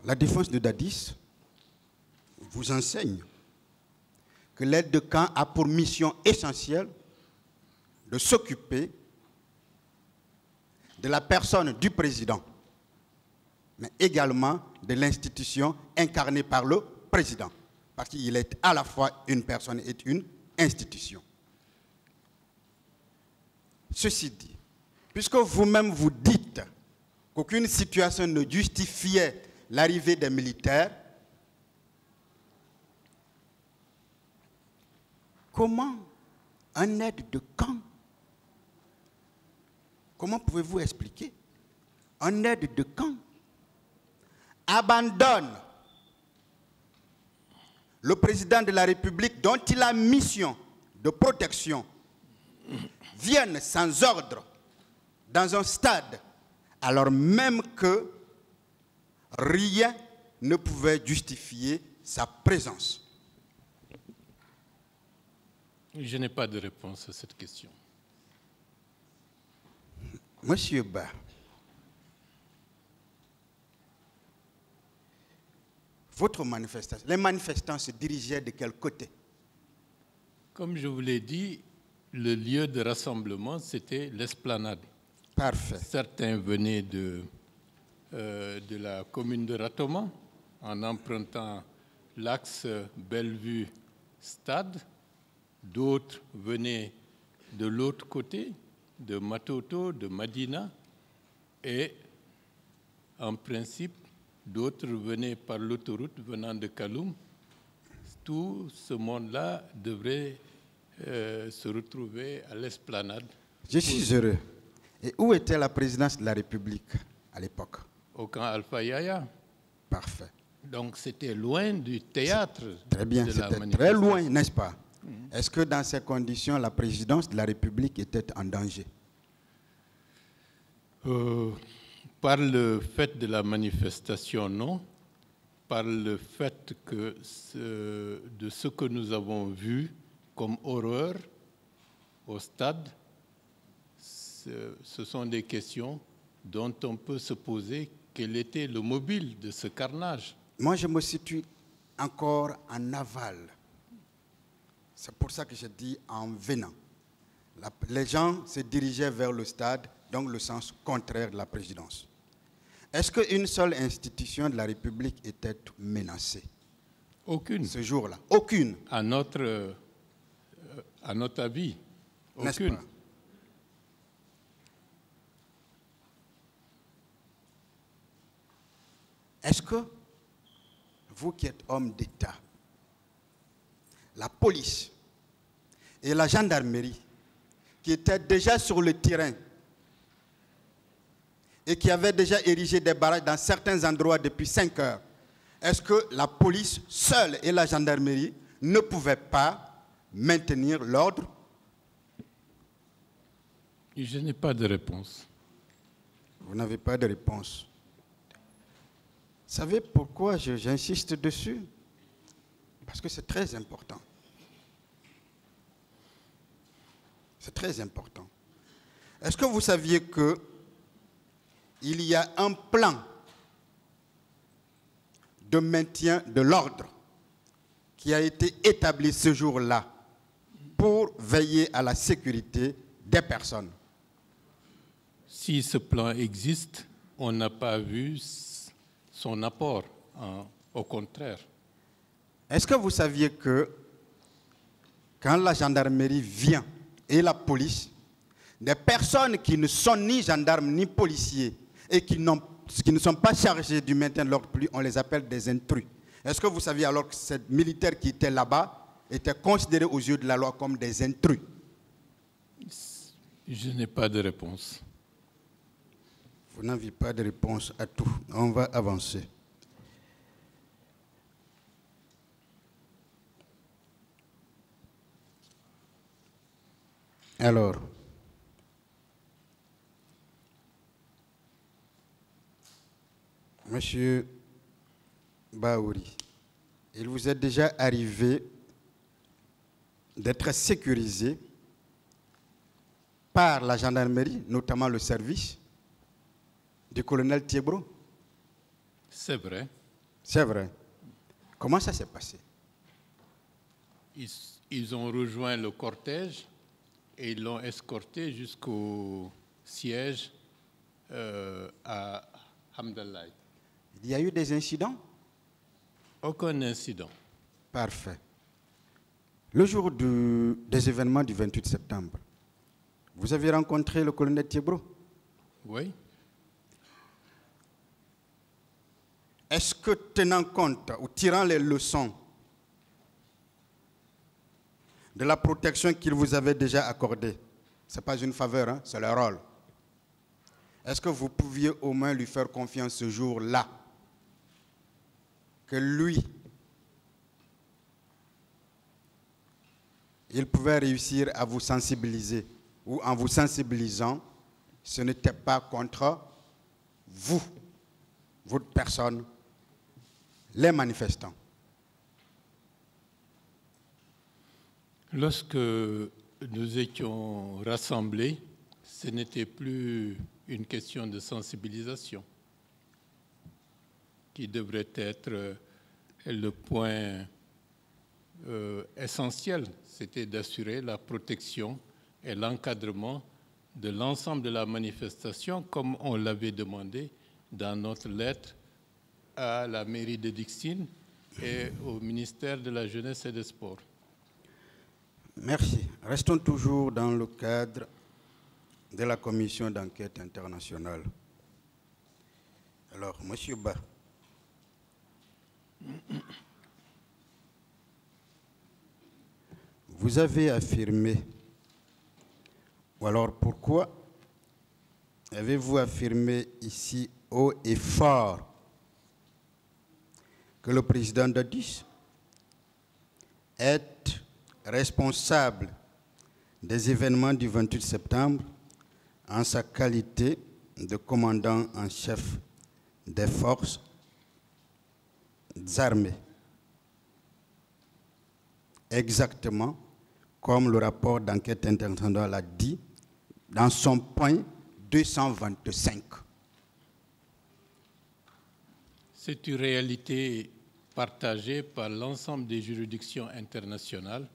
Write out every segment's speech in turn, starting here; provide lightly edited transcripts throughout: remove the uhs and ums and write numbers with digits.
la défense de Dadis vous enseigne que l'aide de camp a pour mission essentielle de s'occuper de la personne du président, mais également de l'institution incarnée par le président, parce qu'il est à la fois une personne et une institution. Ceci dit, puisque vous-même vous dites qu'aucune situation ne justifiait l'arrivée des militaires, comment un aide de camp, comment pouvez-vous expliquer un aide de camp abandonne le président de la République dont il a mission de protection, vienne sans ordre dans un stade alors même que rien ne pouvait justifier sa présence? Je n'ai pas de réponse à cette question. Monsieur Ba, votre manifestation, les manifestants se dirigeaient de quel côté? Comme je vous l'ai dit, le lieu de rassemblement, c'était l'esplanade. Parfait. Certains venaient de la commune de Ratoma en empruntant l'axe Bellevue-Stade. D'autres venaient de l'autre côté, de Matoto, de Madina. Et en principe, d'autres venaient par l'autoroute venant de Kaloum. Tout ce monde-là devrait se retrouver à l'esplanade. Je suis heureux. Et où était la présidence de la République à l'époque? Au camp Alpha Yaya. Parfait. Donc c'était loin du théâtre. Très bien, c'était très loin, n'est-ce pas? Est-ce que dans ces conditions, la présidence de la République était en danger? Par le fait de la manifestation, non. Par le fait que de ce que nous avons vu comme horreur au stade, ce sont des questions dont on peut se poser quel était le mobile de ce carnage. Moi, je me situe encore en aval. C'est pour ça que je dis en venant. Les gens se dirigeaient vers le stade, donc le sens contraire de la présidence. Est-ce qu'une seule institution de la République était menacée? Aucune. Ce jour-là? Aucune. À notre avis, aucune. Est-ce que vous qui êtes homme d'État, la police et la gendarmerie qui étaient déjà sur le terrain et qui avaient déjà érigé des barrages dans certains endroits depuis 5 heures, est-ce que la police seule et la gendarmerie ne pouvaient pas maintenir l'ordre? Je n'ai pas de réponse. Vous n'avez pas de réponse. Vous savez pourquoi j'insiste dessus? Parce que c'est très important. C'est très important. Est-ce que vous saviez qu'il y a un plan de maintien de l'ordre qui a été établi ce jour-là pour veiller à la sécurité des personnes? Si ce plan existe, on n'a pas vu son apport, au contraire. Est-ce que vous saviez que quand la gendarmerie vient et la police, des personnes qui ne sont ni gendarmes ni policiers et qui ne sont pas chargés du maintien de l'ordre public, on les appelle des intrus. Est-ce que vous saviez alors que ces militaires qui étaient là-bas étaient considérés aux yeux de la loi comme des intrus? Je n'ai pas de réponse. Vous n'avez pas de réponse à tout. On va avancer. Alors, Monsieur Baouri, il vous est déjà arrivé d'être sécurisé par la gendarmerie, notamment le service du colonel Thiebro? C'est vrai. C'est vrai. Comment ça s'est passé? Ils ont rejoint le cortège et ils l'ont escorté jusqu'au siège à Hamdallah. Il y a eu des incidents? Aucun incident. Parfait. Le jour des événements du 28 septembre, vous avez rencontré le colonel Thiebro? Oui. Est-ce que, tenant compte ou tirant les leçons de la protection qu'il vous avait déjà accordée, ce n'est pas une faveur, hein, c'est le rôle, est-ce que vous pouviez au moins lui faire confiance ce jour-là, que lui, il pouvait réussir à vous sensibiliser, ou en vous sensibilisant, ce n'était pas contre vous, votre personne, les manifestants? Lorsque nous étions rassemblés, ce n'était plus une question de sensibilisation qui devrait être le point essentiel, c'était d'assurer la protection et l'encadrement de l'ensemble de la manifestation, comme on l'avait demandé dans notre lettre à la mairie de Dixine et au ministère de la Jeunesse et des Sports. Merci. Restons toujours dans le cadre de la commission d'enquête internationale. Alors, M. Ba, vous avez affirmé, ou alors pourquoi avez-vous affirmé ici haut et fort que le président Dadis est responsable des événements du 28 septembre en sa qualité de commandant en chef des forces armées, exactement comme le rapport d'enquête internationale a dit dans son point 225. C'est une réalité partagée par l'ensemble des juridictions internationales.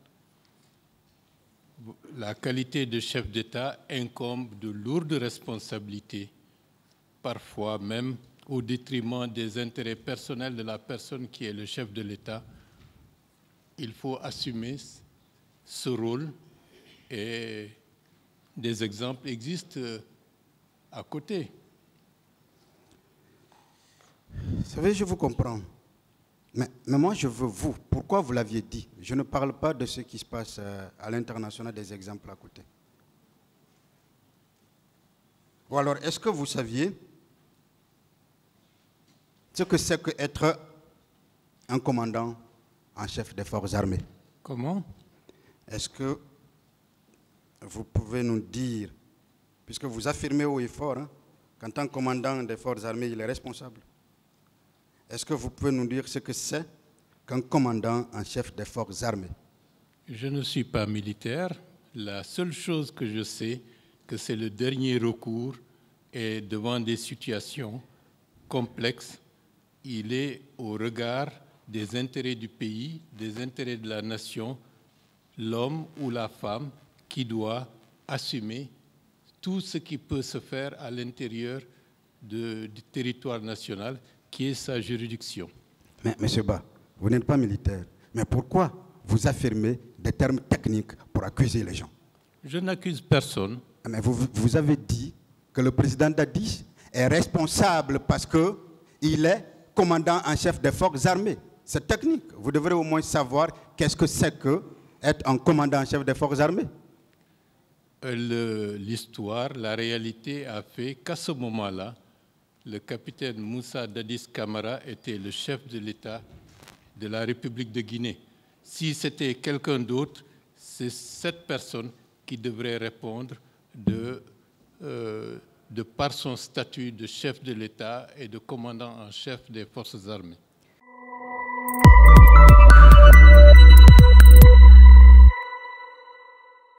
La qualité de chef d'État incombe de lourdes responsabilités, parfois même au détriment des intérêts personnels de la personne qui est le chef de l'État. Il faut assumer ce rôle et des exemples existent à côté. Vous savez, je vous comprends. Mais moi, je veux vous. Pourquoi vous l'aviez dit? Je ne parle pas de ce qui se passe à l'international, des exemples à côté. Ou alors, est-ce que vous saviez ce que c'est qu'être un commandant en chef des forces armées? Comment? Est-ce que vous pouvez nous dire, puisque vous affirmez haut et fort, hein, qu'en tant que commandant des forces armées, il est responsable? Est-ce que vous pouvez nous dire ce que c'est qu'un commandant en chef des forces armées? Je ne suis pas militaire. La seule chose que je sais, que c'est le dernier recours et devant des situations complexes, il est au regard des intérêts du pays, des intérêts de la nation, l'homme ou la femme qui doit assumer tout ce qui peut se faire à l'intérieur du territoire national, qui est sa juridiction. Mais, M. Ba, vous n'êtes pas militaire. Mais pourquoi vous affirmez des termes techniques pour accuser les gens? Je n'accuse personne. Mais vous avez dit que le président Dadis est responsable parce qu'il est commandant en chef des forces armées. C'est technique. Vous devrez au moins savoir qu'est-ce que c'est que être un commandant en chef des forces armées. L'histoire, la réalité a fait qu'à ce moment-là, le capitaine Moussa Dadis Camara était le chef de l'État de la République de Guinée. Si c'était quelqu'un d'autre, c'est cette personne qui devrait répondre de par son statut de chef de l'État et de commandant en chef des forces armées.